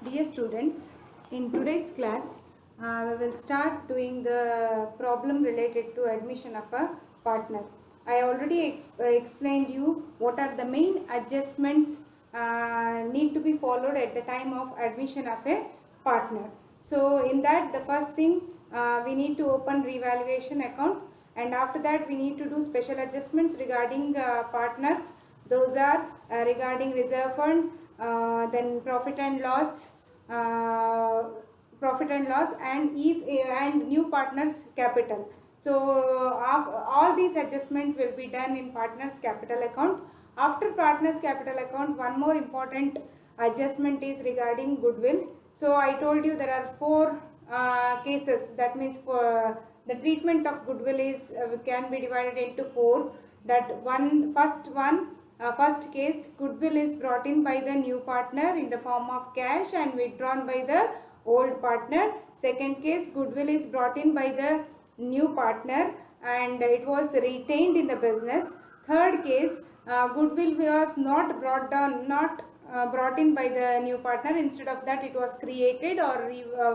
Dear students, in today's class, we will start doing the problem related to admission of a partner. I already explained you what are the main adjustments need to be followed at the time of admission of a partner. So in that, the first thing we need to open revaluation account, and after that we need to do special adjustments regarding partners. Those are regarding reserve fund, then uh, profit and loss, and new partners capital. So all these adjustment will be done in partners capital account. After partners capital account, one more important adjustment is regarding goodwill. So I told you there are four cases. That means for the treatment of goodwill is can be divided into four. First case, goodwill is brought in by the new partner in the form of cash and withdrawn by the old partner. Second case, goodwill is brought in by the new partner and it was retained in the business. Third case, goodwill was not brought in by the new partner. Instead of that, it was created or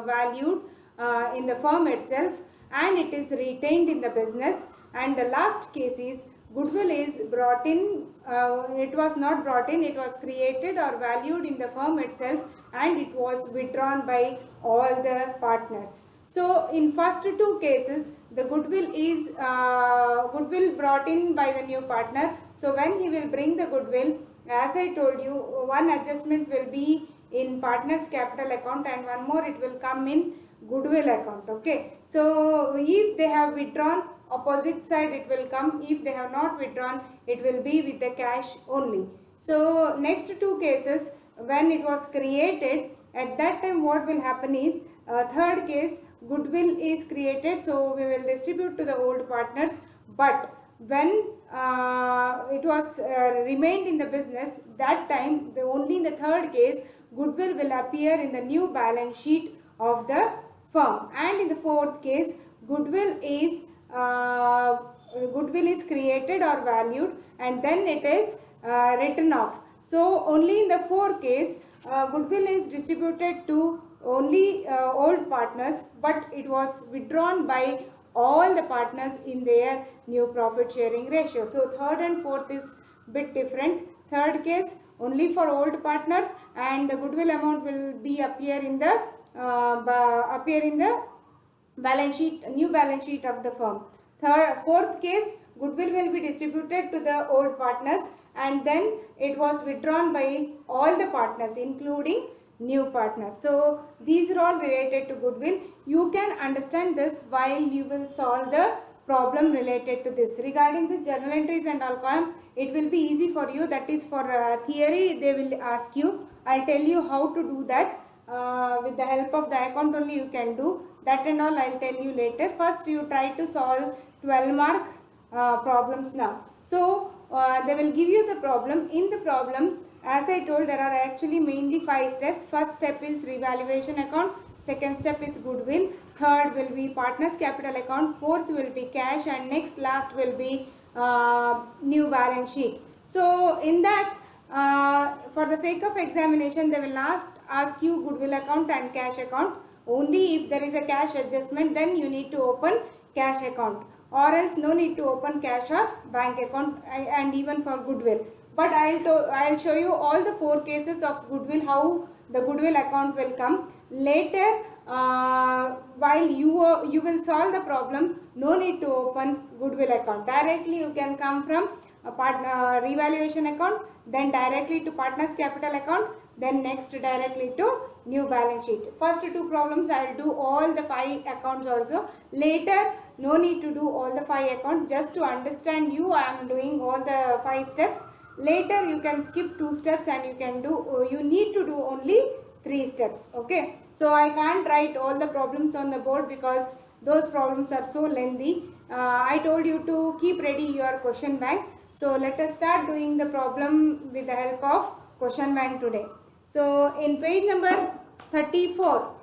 valued in the firm itself and it is retained in the business. And the last case is goodwill is brought in, it was not brought in, it was created or valued in the firm itself and it was withdrawn by all the partners. So in first two cases, the goodwill is goodwill brought in by the new partner. So when he will bring the goodwill, as I told you, one adjustment will be in partners capital account and one more it will come in goodwill account. Okay, so if they have withdrawn, opposite side it will come. If they have not withdrawn, it will be with the cash only. So next two cases, when it was created, at that time what will happen is, third case, goodwill is created, so we will distribute to the old partners. But when it was remained in the business, that time only in the third case goodwill will appear in the new balance sheet of the firm. And in the fourth case, goodwill is created or valued and then it is written off. So only in the fourth case, goodwill is distributed to only old partners, but it was withdrawn by all the partners in their new profit sharing ratio. So third and fourth is bit different. Third case only for old partners and the goodwill amount will be appear in the balance sheet, new balance sheet of the firm. Fourth case, goodwill will be distributed to the old partners and then it was withdrawn by all the partners including new partners. So these are all related to goodwill. You can understand this while you will solve the problem related to this. Regarding the journal entries and all column, it will be easy for you. That is for theory they will ask you. I'll tell you how to do that. With the help of the account only you can do that, and all I'll tell you later. First you try to solve 12 mark problems now. So they will give you the problem. In the problem, as I told, there are actually mainly 5 steps. First step is revaluation account, second step is goodwill, third will be partners capital account, fourth will be cash, and next last will be new balance sheet. So in that, for the sake of examination, they will ask you goodwill account and cash account. Only if there is a cash adjustment, then you need to open cash account, or else no need to open cash or bank account, and even for goodwill. But I'll show you all the 4 cases of goodwill, how the goodwill account will come later. While you will solve the problem, no need to open goodwill account. Directly you can come from revaluation account, then directly to partners capital account, then next directly to new balance sheet. First 2 problems I will do all the 5 accounts also. Later no need to do all the 5 accounts. Just to understand you, I am doing all the 5 steps. Later you can skip 2 steps and you need to do only 3 steps. Okay, so I can't write all the problems on the board because those problems are so lengthy. I told you to keep ready your question bank. So let us start doing the problem with the help of question bank today. So in page number 34,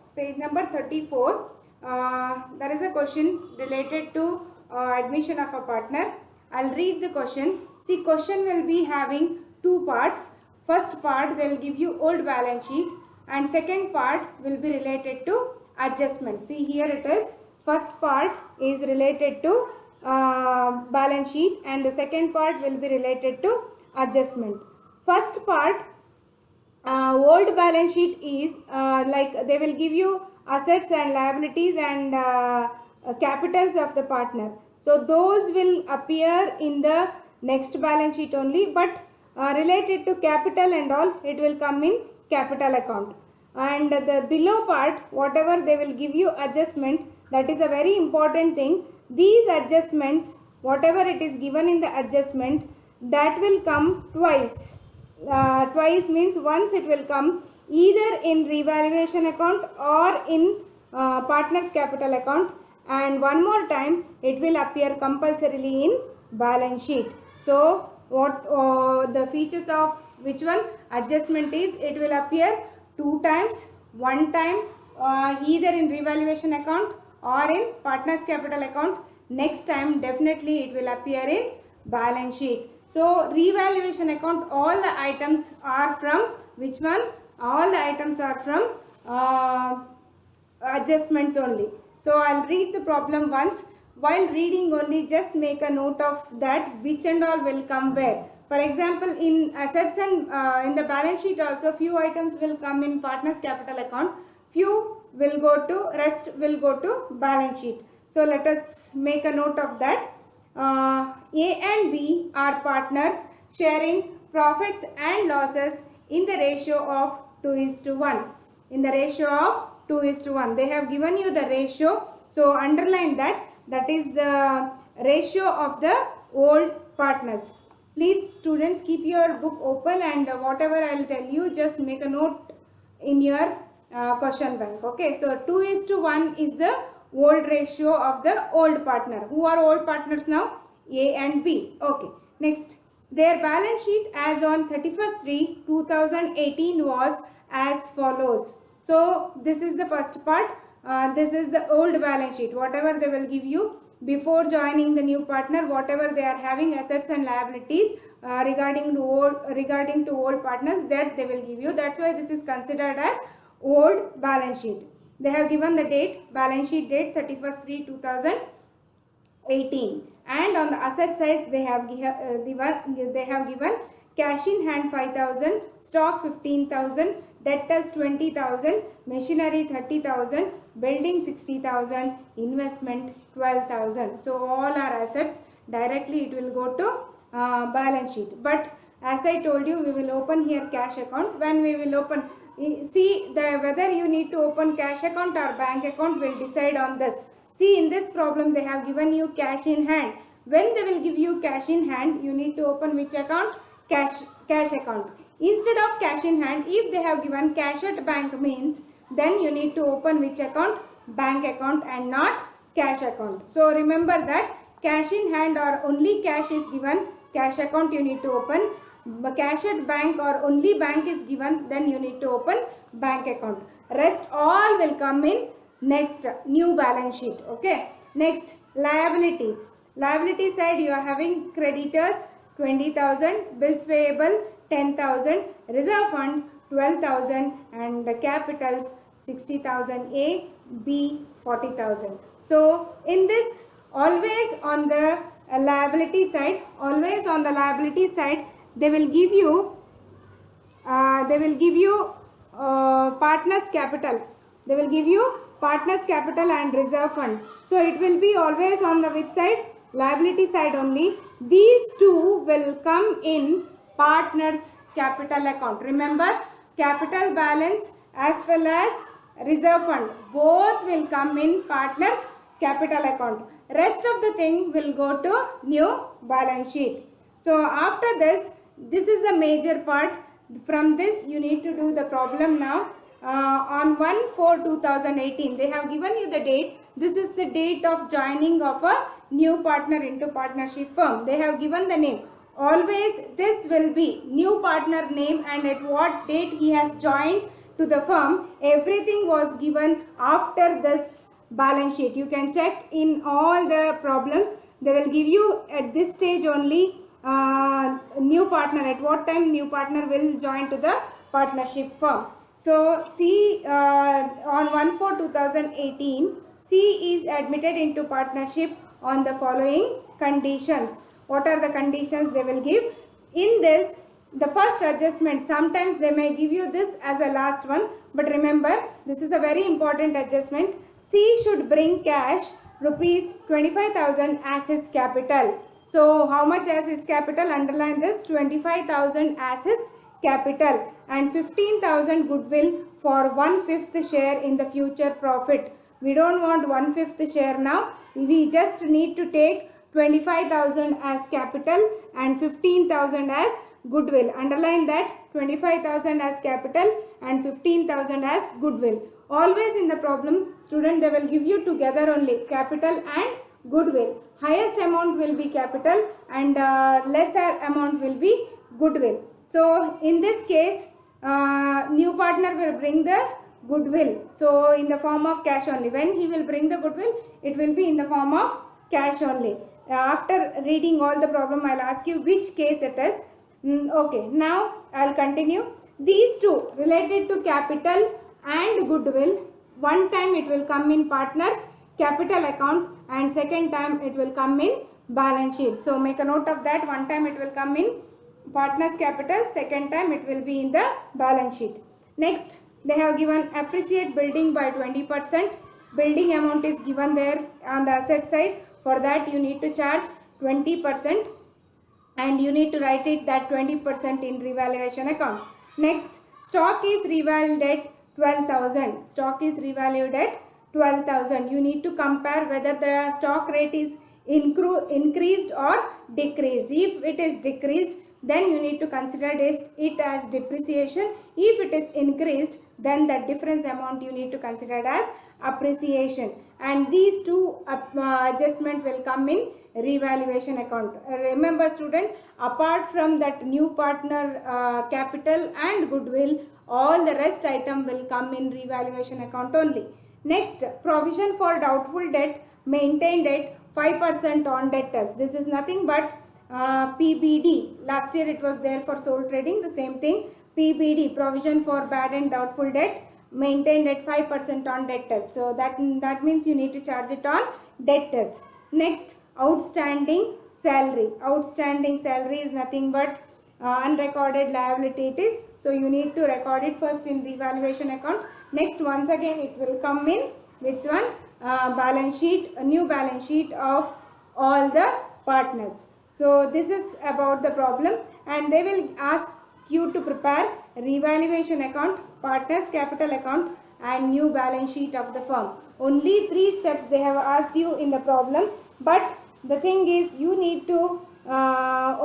there is a question related to admission of a partner. I'll read the question. See, question will be having 2 parts. First part, they will give you old balance sheet and second part will be related to adjustment. See here it is. First part is related to balance sheet and the second part will be related to adjustment. First part, old balance sheet is like they will give you assets and liabilities and capitals of the partner. So those will appear in the next balance sheet only, but related to capital and all, it will come in capital account. And the below part, whatever they will give you adjustment, that is a very important thing. These adjustments, whatever it is given in the adjustment, that will come twice. Twice means once it will come either in revaluation account or in partners capital account, and one more time it will appear compulsorily in balance sheet. So what the features of which one adjustment is, it will appear two times, one time either in revaluation account or in partners capital account, next time definitely it will appear in balance sheet. So revaluation account, all the items are from which one? All the items are from adjustments only. So I'll read the problem once. While reading only, just make a note of that which and all will come where. For example, in assets and in the balance sheet also, few items will come in partners capital account, few will go to, rest will go to balance sheet. So let us make a note of that. A and B are partners sharing profits and losses in the ratio of 2:1. In the ratio of 2:1. They have given you the ratio. So underline that. That is the ratio of the old partners. Please students, keep your book open and whatever I will tell you, just make a note in your question bank. Okay. So 2:1 is the old ratio of the old partner. Who are old partners now? A and B. Okay. Next, their balance sheet as on 31st/3/2018 was as follows. So this is the first part. This is the old balance sheet. Whatever they will give you before joining the new partner, whatever they are having assets and liabilities regarding to old partners, that they will give you. That's why this is considered as old balance sheet. They have given the date, balance sheet date 31st/3/2018, and on the asset side they have given cash in hand 5,000, stock 15,000, debtors 20,000, machinery 30,000, building 60,000, investment 12,000. So all our assets directly it will go to balance sheet. But as I told you, we will open here cash account. When we will open, see whether you need to open cash account or bank account will decide on this. See, in this problem they have given you cash in hand. When they will give you cash in hand, you need to open which account? Cash account. Instead of cash in hand, if they have given cash at bank means, then you need to open which account? Bank account and not cash account. So remember that cash in hand or only cash is given, cash account you need to open. Cash at bank or only bank is given, then you need to open bank account. Rest all will come in next new balance sheet. Okay. Next, liabilities. Liability side you are having creditors 20,000, bills payable 10,000, reserve fund 12,000 and the capitals 60,000 A, B 40,000. So in this, always on the liability side, they will give you partners capital. They will give you partners capital and reserve fund. So it will be always on the which side? Liability side only. These two will come in partners capital account. Remember, capital balance as well as reserve fund, both will come in partners capital account. Rest of the thing will go to new balance sheet. So after this is the major part. From this you need to do the problem now. On 1/4/2018 they have given you the date. This is the date of joining of a new partner into partnership firm. They have given the name. Always this will be new partner name and at what date he has joined to the firm. Everything was given after this balance sheet. You can check in all the problems. They will give you at this stage only new partner. At what time new partner will join to the partnership firm. So C on 1/4/2018, C is admitted into partnership on the following conditions. What are the conditions they will give? In this, the first adjustment, sometimes they may give you this as a last one, but remember, this is a very important adjustment. C should bring cash rupees 25,000 as his capital. So how much as his capital? Underline this, 25,000 as his capital and 15,000 goodwill for 1/5 share in the future profit. We don't want 1/5 share now. We just need to take 25,000 as capital and 15,000 as goodwill. Underline that, 25,000 as capital and 15,000 as goodwill. Always in the problem, student, they will give you together only capital and goodwill. Highest amount will be capital and lesser amount will be goodwill. So in this case, new partner will bring the goodwill. So in the form of cash only. When he will bring the goodwill, it will be in the form of cash only. After reading all the problem, I'll ask you which case it is. Okay, now I'll continue. These two related to capital and goodwill, one time it will come in partners capital account and second time it will come in balance sheet. So make a note of that. One time it will come in partners capital, second time it will be in the balance sheet. Next, they have given appreciate building by 20%. Building amount is given there on the asset side. For that you need to charge 20% and you need to write it that 20% in revaluation account. Next, stock is revalued at 12,000. Stock is revalued at 12,000. You need to compare whether the stock rate is increased or decreased. If it is decreased, then you need to consider it as depreciation. If it is increased, then the difference amount you need to consider as appreciation. And these two adjustment will come in revaluation account. Remember student, apart from that new partner capital and goodwill, all the rest item will come in revaluation account only. Next, provision for doubtful debt maintained at 5% on debtors. This is nothing but PBD. Last year it was there for sole trading, the same thing. PBD, provision for bad and doubtful debt, maintained at 5% on debtors. So that means you need to charge it on debtors. Next, outstanding salary. Outstanding salary is nothing but unrecorded liability it is. So you need to record it first in revaluation account. Next, once again it will come in which one? Balance sheet, a new balance sheet of all the partners. So this is about the problem, and they will ask you to prepare revaluation account, partners capital account and new balance sheet of the firm. Only 3 steps they have asked you in the problem, but the thing is you need to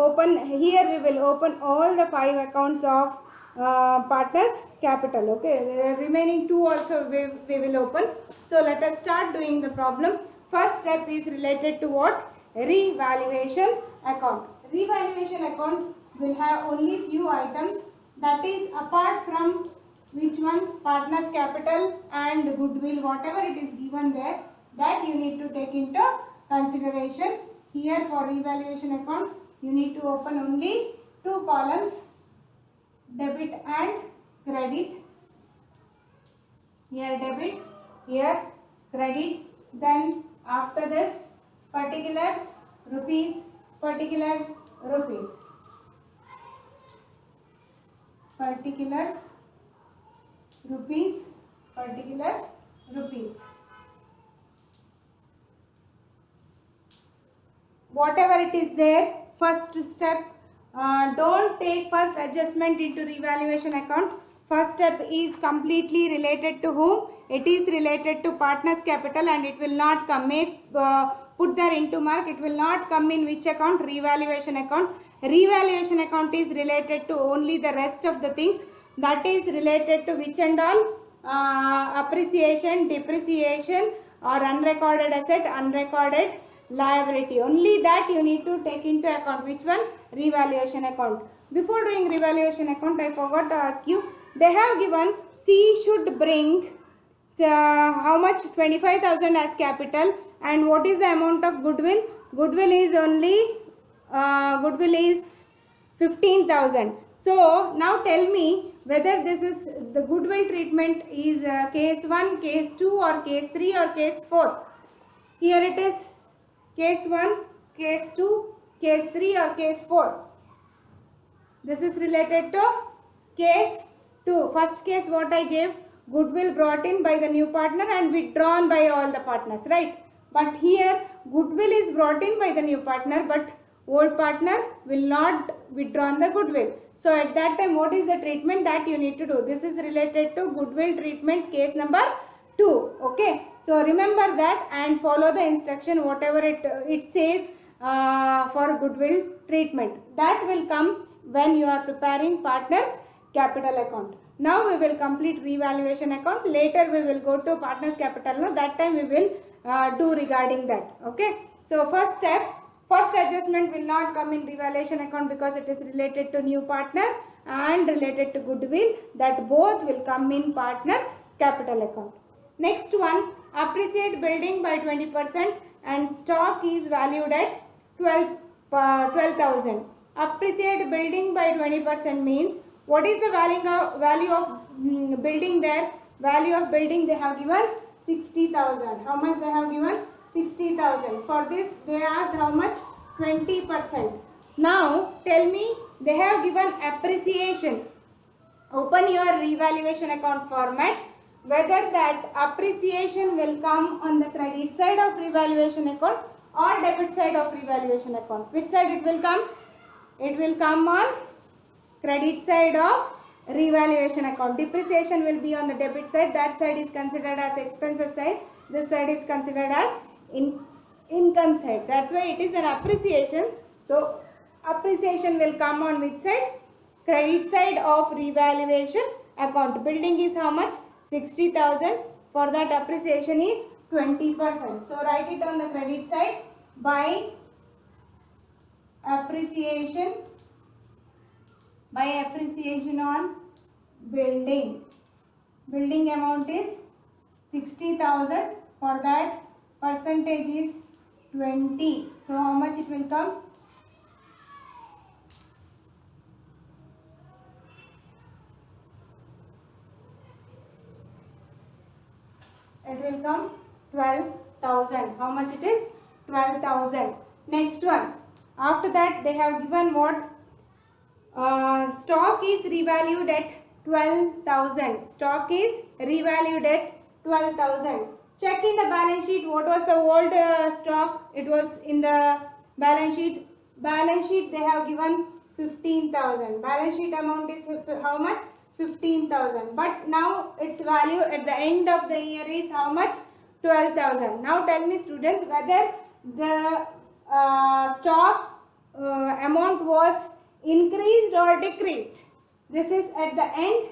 open, here we will open all the 5 accounts of partners capital. Okay, the remaining 2 also we will open. So let us start doing the problem. First step is related to what? Revaluation account. Revaluation account will have only few items, that is apart from which one? Partners capital and goodwill, whatever it is given there, that you need to take into consideration. Here for revaluation account you need to open only 2 columns, debit and credit. Here debit, here credit. Then after this particulars rupees, particulars rupees, particulars rupees, particulars rupees. Whatever it is there, first step, don't take first adjustment into revaluation account. First step is completely related to whom? It is related to partners capital and it will not come, put there into mark, it will not come in which account? Revaluation account. Revaluation account is related to only the rest of the things, that is related to which and all? Appreciation, depreciation or unrecorded asset, unrecorded liability. Only that you need to take into account. Which one? Revaluation account. Before doing revaluation account, I forgot to ask you, they have given C should bring how much? 25,000 as capital, and what is the amount of goodwill? Goodwill is only goodwill is 15,000. So now tell me, whether this is the goodwill treatment is case 1, case 2 or case 3 or case 4. Here it is case 1, case 2, case 3 or case 4. This is related to case 2. First case what I gave, goodwill brought in by the new partner and withdrawn by all the partners, right? But here goodwill is brought in by the new partner, but old partner will not withdraw the goodwill. So at that time what is the treatment that you need to do? This is related to goodwill treatment case number 2. Okay. So remember that and follow the instruction whatever it says for goodwill treatment. That will come when you are preparing partners capital account. Now we will complete revaluation account. Later we will go to partners capital. Now that time we will do regarding that. Okay. So first step, first adjustment will not come in revaluation account because it is related to new partner and related to goodwill. That both will come in partners capital account. Next one, appreciate building by 20% and stock is valued at 12,000. Appreciate building by 20% means what is the value of building there? Value of building they have given 60,000. How much they have given? 60,000. For this they asked how much? 20%. Now tell me, they have given appreciation. Open your revaluation account format. Whether that appreciation will come on the credit side of revaluation account or debit side of revaluation account. Which side it will come? It will come on credit side of revaluation account. Depreciation will be on the debit side. That side is considered as expenses side. This side is considered as income side. That's why it is an appreciation. So appreciation will come on which side? Credit side of revaluation account. Building is how much? 60,000. For that appreciation is 20%. So write it on the credit side by appreciation on building. Building amount is 60,000. For that percentage is 20. So how much it will come? It will come 12,000. How much it is? 12,000. Next one. After that they have given what? Stock is revalued at 12,000. Stock is revalued at 12,000. Check in the balance sheet what was the old stock. It was in the balance sheet. Balance sheet they have given 15,000. Balance sheet amount is how much? 15,000. But now its value at the end of the year is how much? 12,000. Now tell me students whether the stock amount was increased or decreased. This is at the end.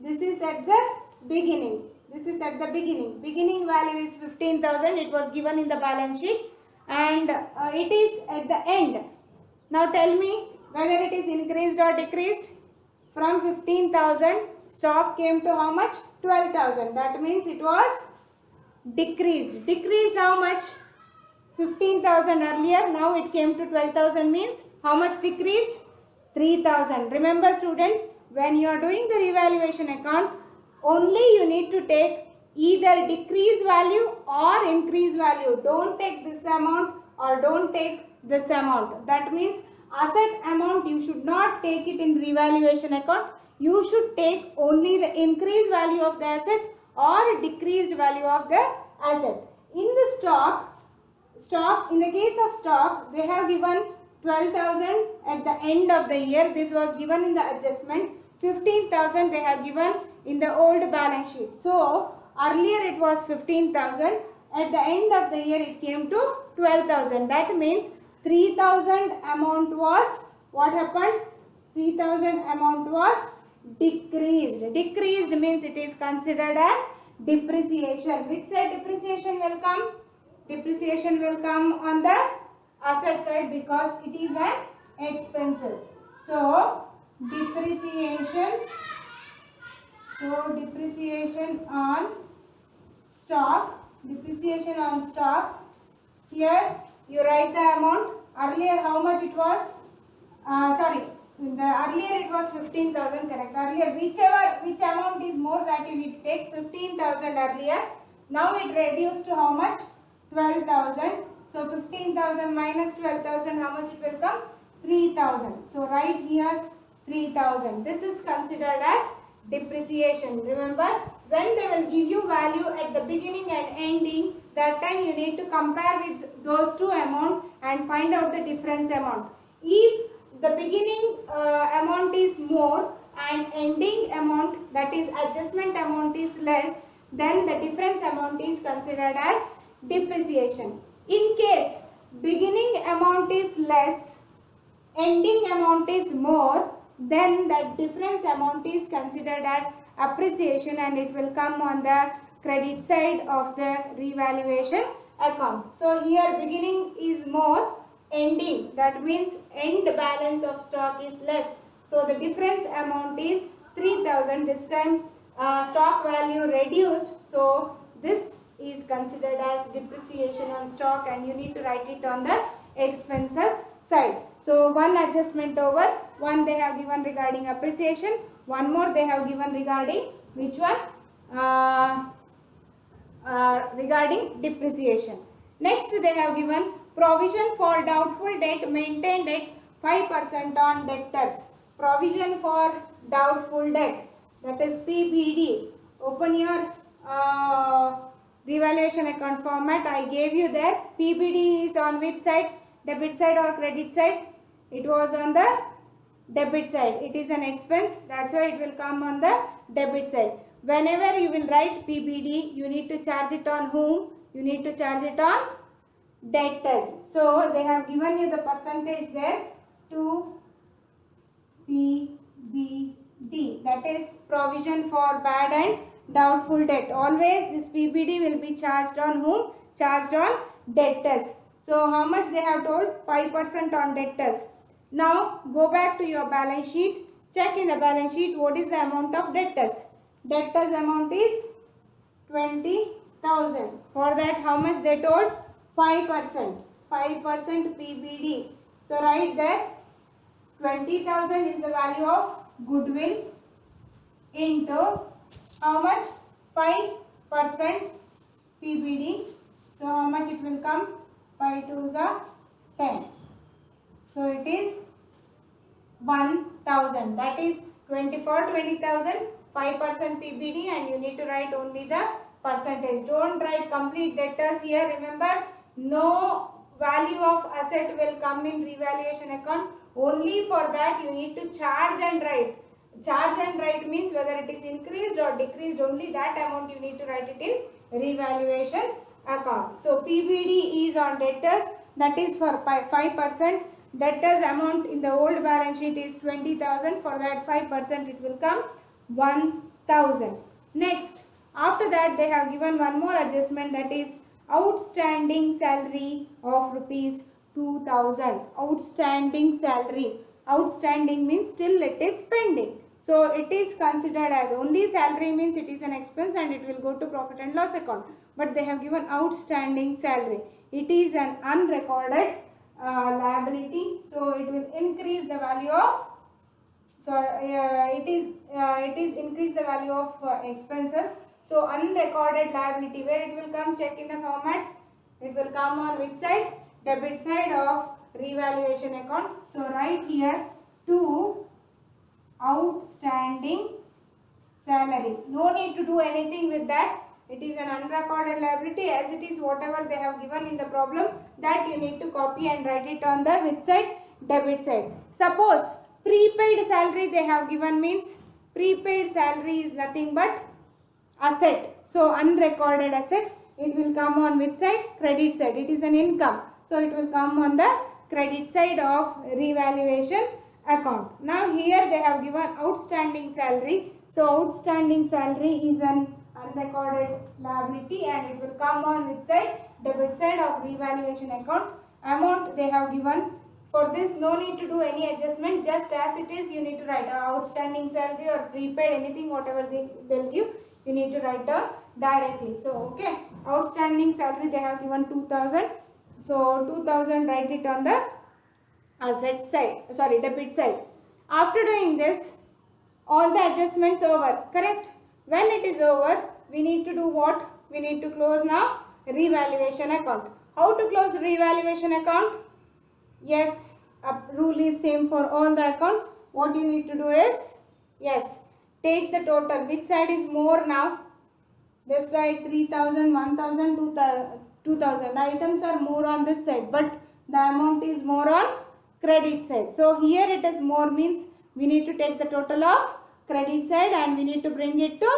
This is at the beginning. This is at the beginning. Beginning value is 15,000. It was given in the balance sheet and it is at the end. Now tell me whether it is increased or decreased. From 15,000 stock came to how much? 12,000. That means it was decreased. Decreased how much? 15,000 earlier. Now it came to 12,000 means how much decreased? 3,000. Remember students, when you are doing the revaluation account, only you need to take either decrease value or increase value. Don't take this amount or don't take this amount. That means asset amount you should not take it in revaluation account. You should take only the increased value of the asset or decreased value of the asset. In the stock, in the case of stock, they have given 12,000 at the end of the year. This was given in the adjustment. 15,000 they have given in the old balance sheet. So earlier it was 15,000. At the end of the year it came to 12,000. That means 3,000 amount was, what happened? 3,000 amount was decreased. Decreased means it is considered as depreciation. Which side depreciation will come? Depreciation will come on the asset side because it is an expenses. So depreciation on stock. Depreciation on stock. Here you write the amount. Earlier how much it was? In the earlier it was 15,000, correct. Earlier which amount is more, that you need to take 15,000 earlier. Now it reduced to how much? 12,000. So 15,000 minus 12,000, how much it will come? 3,000. So write here 3,000. This is considered as depreciation. Remember, when they will give you value at the beginning and ending, that time you need to compare with those two amount and find out the difference amount. If the beginning amount is more and ending amount, that is adjustment amount, is less, then the difference amount is considered as depreciation. In case beginning amount is less, ending amount is more, then the difference amount is considered as appreciation and it will come on the credit side of the revaluation account. So here beginning is more, ending, that means end balance of stock is less. So the difference amount is 3,000. This time stock value reduced. So this is considered as depreciation on stock and you need to write it on the expenses side. So one adjustment over, one they have given regarding appreciation, one more they have given regarding which one? Regarding depreciation. Next they have given provision for doubtful debt maintained at 5% on debtors. Provision for doubtful debt, that is PBD. Open your revaluation account format. I gave you there. PBD is on which side? Debit side or credit side? It was on the debit side. It is an expense, that's why it will come on the debit side. Whenever you will write PBD, you need to charge it on whom? You need to charge it on debtors. So they have given you the percentage there to PBD, that is provision for bad and doubtful debt. Always this PBD will be charged on whom? Charged on debtors. So how much they have told? 5% on debtors. Now go back to your balance sheet. Check in the balance sheet what is the amount of debtors. Debtors amount is 20,000. For that how much they told? 5%. 5% PBD. So write there 20,000 is the value of goodwill into how much? 5% PBD. So how much it will come? 5 2s are 10. So it is 1,000. That is 20,000, 5% PBD and you need to write only the percentage. Don't write complete debtors here. Remember, no value of asset will come in revaluation account. Only for that you need to charge and write. Charge and write means whether it is increased or decreased, only that amount you need to write it in revaluation account. So PBD is on debtors, that is for 5%. Debtors amount in the old balance sheet is 20,000. For that 5% it will come 1,000. Next, after that they have given one more adjustment, that is outstanding salary of rupees 2,000. Outstanding salary. Outstanding means still it is pending. So it is considered as only salary means it is an expense and it will go to profit and loss account. But they have given outstanding salary. It is an unrecorded liability. So it will increase the value of, it is increase the value of expenses. So unrecorded liability, where it will come? Check in the format. It will come on which side? Debit side of revaluation account. So write here 2 outstanding salary. No need to do anything with that. It is an unrecorded liability, as it is whatever they have given in the problem, that you need to copy and write it on the which side? Debit side. Suppose prepaid salary they have given means prepaid salary is nothing but asset. So unrecorded asset, it will come on which side? Credit side. It is an income. So it will come on the credit side of revaluation account. Now here they have given outstanding salary. So outstanding salary is an unrecorded liability and it will come on which side? Debit side of revaluation account. Amount they have given. For this no need to do any adjustment, just as it is you need to write outstanding salary or prepaid, anything whatever they will give, you need to write down directly. So okay, outstanding salary they have given 2,000. So 2,000 write it on the asset side, sorry, debit side. After doing this, all the adjustments over, correct? When it is over, we need to do what? We need to close now revaluation account. How to close revaluation account? Yes, a rule is same for all the accounts. What you need to do is, yes, take the total. Which side is more now? This side 3000, 1000, 2000. Items are more on this side, but the amount is more on credit side. So here it is more means we need to take the total of credit side and we need to bring it to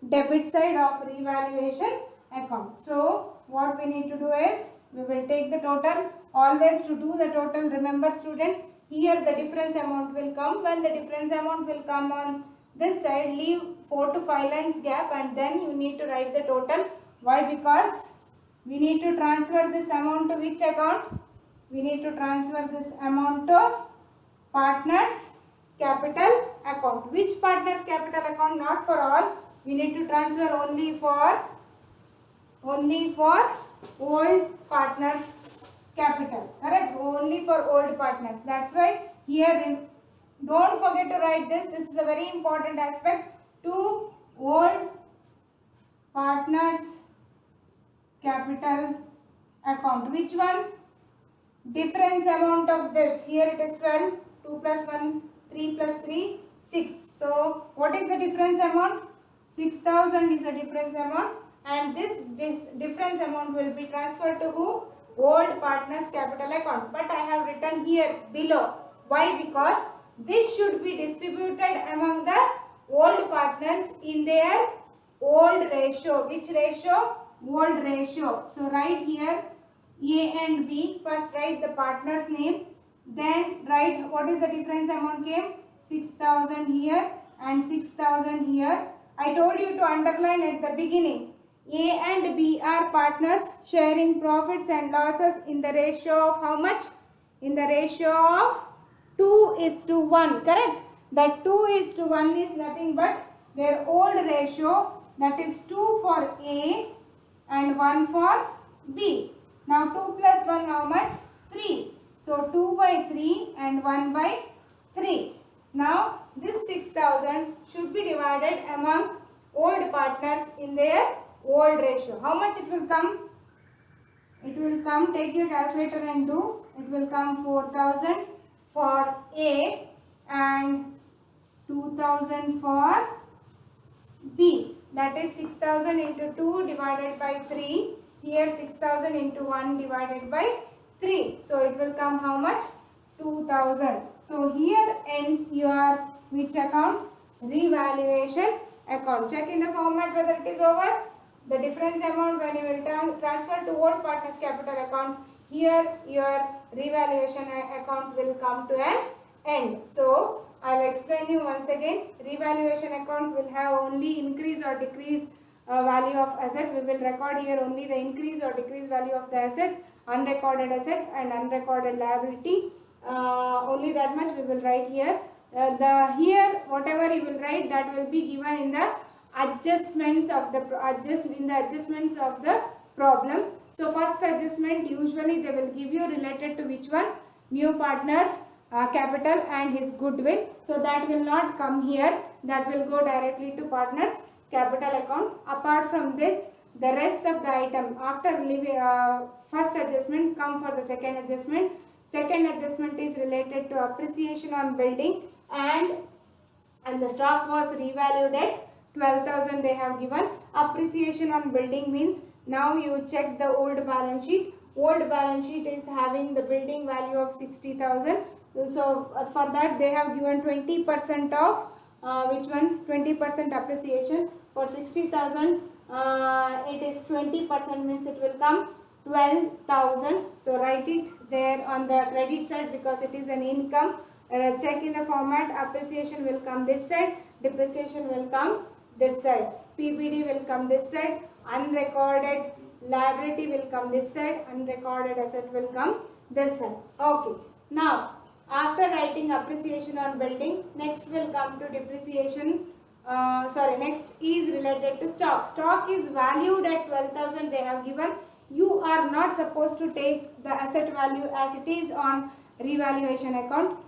debit side of revaluation account. So what we need to do is we will take the total. Always to do the total, remember students, here the difference amount will come. When the difference amount will come on this side, leave 4 to 5 lines gap and then you need to write the total. Why? Because we need to transfer this amount to which account? We need to transfer this amount to partners capital account. Which partners capital account? Not for all. We need to transfer only for old partners capital. Correct? Only for old partners. That's why here don't forget to write this. This is a very important aspect. To old partners capital account. Which one? Difference amount of this. Here it is 12. 2 plus 1, 3 plus 3, 6. So what is the difference amount? 6000 is the difference amount, and this difference amount will be transferred to who? Old partners capital account. But I have written here below. Why? Because this should be distributed among the old partners in their old ratio. Which ratio? Old ratio. So write here A and B. First write the partner's name. Then write what is the difference amount came? 6000 here and 6000 here. I told you to underline at the beginning. A and B are partners sharing profits and losses in the ratio of how much? In the ratio of 2:1. Correct? That 2:1 is nothing but their old ratio, that is 2 for A and 1 for B. Now 2 plus 1 how much? 3. So 2 by 3 and 1 by 3. Now this 6000 should be divided among old partners in their old ratio. How much it will come? It will come, take your calculator and do. It will come 4000 for A and 2000 for B. That is 6000 into 2 divided by 3. Here 6000 into 1 divided by 3. So it will come how much? 2000. So here ends your which account? Revaluation account. Check in the format whether it is over. The difference amount when you will transfer to old partners capital account, here your revaluation account will come to an end. So I will explain you once again. Revaluation account will have only increase or decrease value of asset. We will record here only the increase or decrease value of the assets, unrecorded asset and unrecorded liability. Only that much we will write here. Here whatever you will write, that will be given in the adjustments of the adjustments of the problem. So first adjustment usually they will give you related to which one? New partners capital and his goodwill. So that will not come here. That will go directly to partners capital account. Apart from this, the rest of the item after first adjustment come for the second adjustment. Second adjustment is related to appreciation on building, and the stock was revalued at 12,000 they have given. Appreciation on building means now you check the old balance sheet. Old balance sheet is having the building value of 60,000. So for that they have given 20% of which one? 20% appreciation. For 60,000 it is 20% means it will come 12,000. So write it there on the credit side because it is an income. Check in the format. Appreciation will come this side, depreciation will come this side, PBD will come this side, unrecorded liability will come this side, unrecorded asset will come this side. Okay. Now after writing appreciation on building, next will come to depreciation. Next is related to stock. Stock is valued at 12,000 they have given. You are not supposed to take the asset value as it is on revaluation account.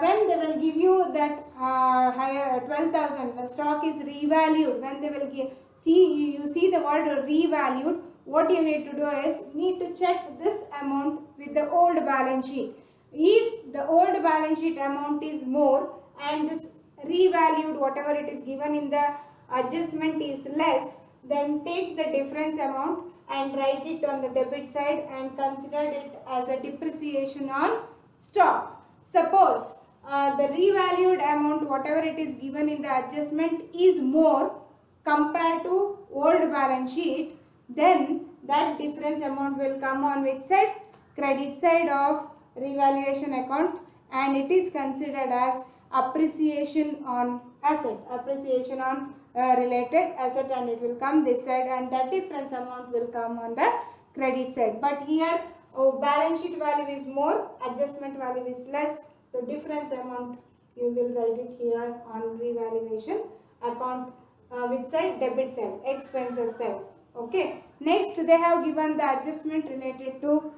when they will give you that higher 12,000, the stock is revalued. When they will give, you see the word revalued, what you need to do is need to check this amount with the old balance sheet. If the old balance sheet amount is more and this revalued whatever it is given in the adjustment is less, then take the difference amount and write it on the debit side and consider it as a depreciation on stock. Suppose the revalued amount whatever it is given in the adjustment is more compared to old balance sheet, then that difference amount will come on which side? Credit side of revaluation account, and it is considered as appreciation on asset, appreciation on related asset, and it will come this side, and that difference amount will come on the credit side. But here balance sheet value is more, adjustment value is less, so difference amount you will write it here on revaluation account. Which side? Debit side, expenses side. Okay. Next they have given the adjustment related to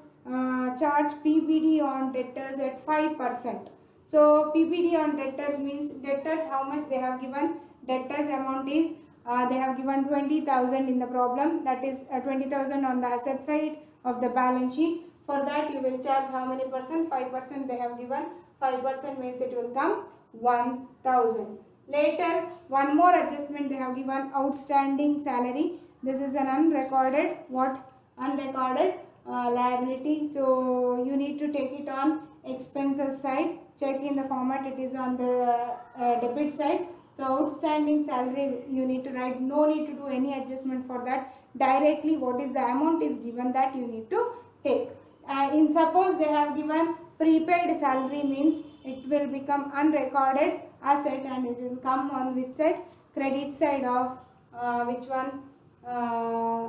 charge PBD on debtors at 5%. So PBD on debtors means debtors how much they have given. Debtors amount is they have given 20,000 in the problem, that is 20,000 on the asset side of the balance sheet. For that you will charge how many percent? 5% they have given. 5% means it will come 1,000. Later one more adjustment they have given, outstanding salary. This is an unrecorded unrecorded liability, so you need to take it on expenses side. Check in the format, it is on the debit side. So outstanding salary you need to write, no need to do any adjustment for that, directly what is the amount is given that you need to take. In suppose they have given prepaid salary means it will become unrecorded asset and it will come on which side? Credit side of which one?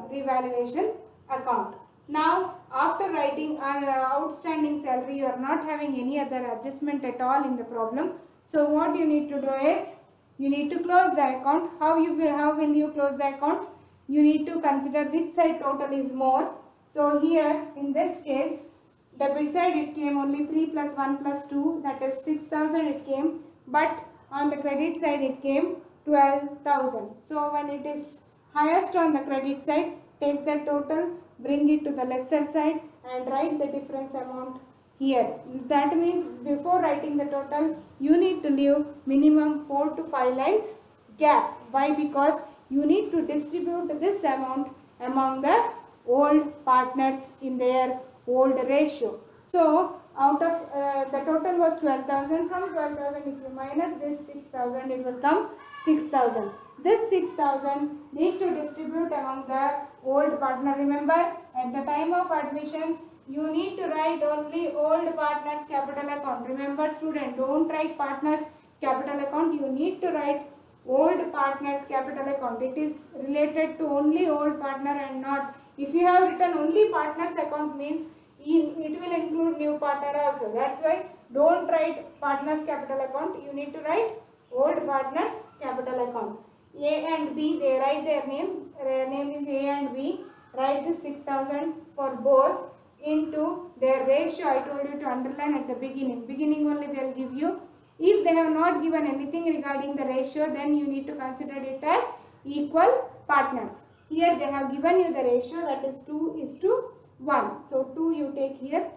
Revaluation account. Now after writing outstanding salary, you are not having any other adjustment at all in the problem. So what you need to do is you need to close the account. How will you close the account? You need to consider which side total is more. So here in this case, debit side it came only 3 plus 1 plus 2, that is 6,000 it came, but on the credit side it came 12,000. So when it is highest on the credit side, take the total, bring it to the lesser side and write the difference amount here. That means before writing the total, you need to leave minimum 4 to 5 lines gap. Why? Because you need to distribute this amount among the old partners in their old ratio. So out of the total was 12,000. From 12,000 if you minus this 6,000, it will come 6,000. This 6,000 need to distribute among the old partner. Remember, at the time of admission, you need to write only old partners capital account. Remember student, don't write partners capital account. You need to write old partners capital account. It is related to only old partner and not. If you have written only partners account means it will include new partner also. That's why don't write partners capital account. You need to write old partners capital account. A and B, they write their name. Their name is A and B. Write this 6,000 for both into their ratio. I told you to underline at the beginning. Beginning only they will give you. If they have not given anything regarding the ratio, then you need to consider it as equal partners. Here they have given you the ratio, that is 2:1. So 2 you take here,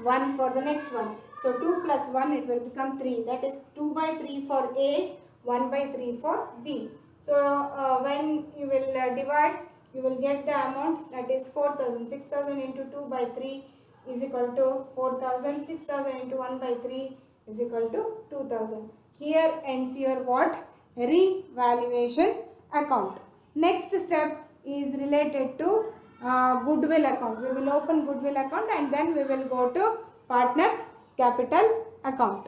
1 for the next one. So 2 plus 1 it will become 3. That is 2 by 3 for A, 1 by 3 for B. So when you will divide, you will get the amount, that is 4,000. 6,000 into 2 by 3 is equal to 4,000. 6,000 into 1 by 3 is equal to 2,000. Here ends your what? Revaluation account. Next step is related to goodwill account. We will open goodwill account and then we will go to partners capital account.